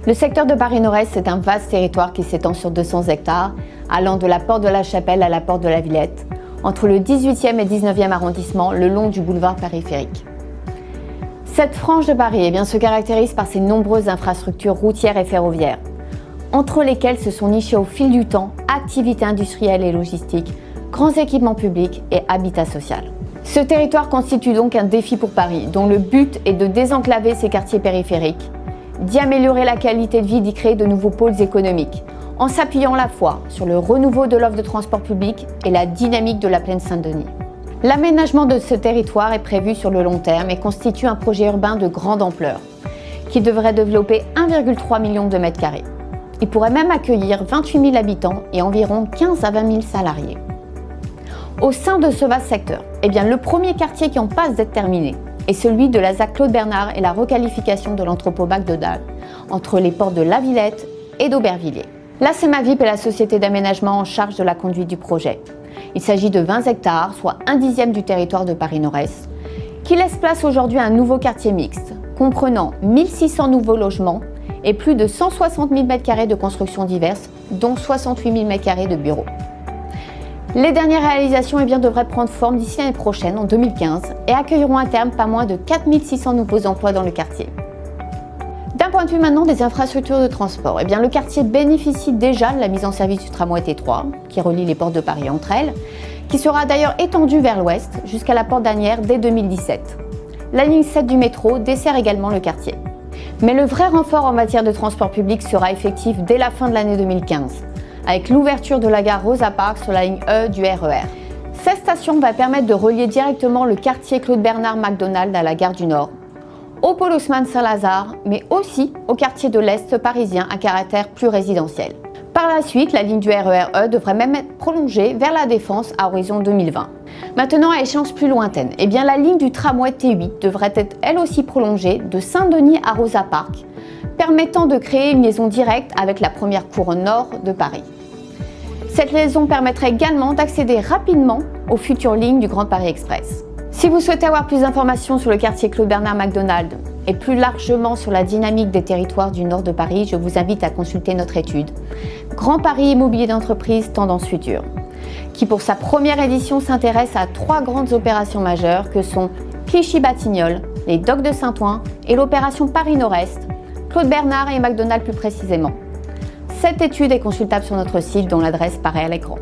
Le secteur de Paris Nord-Est, c'est un vaste territoire qui s'étend sur 200 hectares, allant de la porte de la Chapelle à la porte de la Villette, entre le 18e et 19e arrondissement, le long du boulevard périphérique. Cette frange de Paris se caractérise par ses nombreuses infrastructures routières et ferroviaires, entre lesquelles se sont nichées au fil du temps activités industrielles et logistiques, grands équipements publics et habitat social. Ce territoire constitue donc un défi pour Paris, dont le but est de désenclaver ses quartiers périphériques, d'y améliorer la qualité de vie, d'y créer de nouveaux pôles économiques, en s'appuyant à la fois sur le renouveau de l'offre de transport public et la dynamique de la plaine Saint-Denis. L'aménagement de ce territoire est prévu sur le long terme et constitue un projet urbain de grande ampleur, qui devrait développer 1,3 million de mètres carrés. Il pourrait même accueillir 28 000 habitants et environ 15 à 20 000 salariés. Au sein de ce vaste secteur, le premier quartier qui en passe d'être terminé est celui de la ZAC Claude Bernard et la requalification de l'entrepôt McDonald entre les ports de La Villette et d'Aubervilliers. La CEMAVIP est la société d'aménagement en charge de la conduite du projet. Il s'agit de 20 hectares, soit 1/10 du territoire de Paris Nord-Est, qui laisse place aujourd'hui à un nouveau quartier mixte, comprenant 1600 nouveaux logements et plus de 160 000 m² de constructions diverses, dont 68 000 m² de bureaux. Les dernières réalisations devraient prendre forme d'ici l'année prochaine, en 2015, et accueilleront à terme pas moins de 4 600 nouveaux emplois dans le quartier. D'un point de vue maintenant des infrastructures de transport, le quartier bénéficie déjà de la mise en service du tramway T3, qui relie les portes de Paris entre elles, qui sera d'ailleurs étendue vers l'ouest jusqu'à la porte d'Asnières dès 2017. La ligne 7 du métro dessert également le quartier. Mais le vrai renfort en matière de transport public sera effectif dès la fin de l'année 2015, avec l'ouverture de la gare Rosa Parks sur la ligne E du RER. Cette station va permettre de relier directement le quartier Claude Bernard McDonald à la gare du Nord, au pôle Haussmann Saint-Lazare, mais aussi au quartier de l'Est parisien à caractère plus résidentiel. Par la suite, la ligne du RER E devrait même être prolongée vers la Défense à horizon 2020. Maintenant, à échéance plus lointaine, la ligne du tramway T8 devrait être elle aussi prolongée de Saint-Denis à Rosa Parks, permettant de créer une liaison directe avec la première couronne nord de Paris. Cette liaison permettrait également d'accéder rapidement aux futures lignes du Grand Paris Express. Si vous souhaitez avoir plus d'informations sur le quartier Claude Bernard McDonald et plus largement sur la dynamique des territoires du nord de Paris, je vous invite à consulter notre étude Grand Paris Immobilier d'entreprise Tendance Future, qui pour sa première édition s'intéresse à 3 grandes opérations majeures que sont Clichy-Batignolles, les docks de Saint-Ouen et l'opération Paris Nord-Est, Claude Bernard et McDonald plus précisément. Cette étude est consultable sur notre site dont l'adresse paraît à l'écran.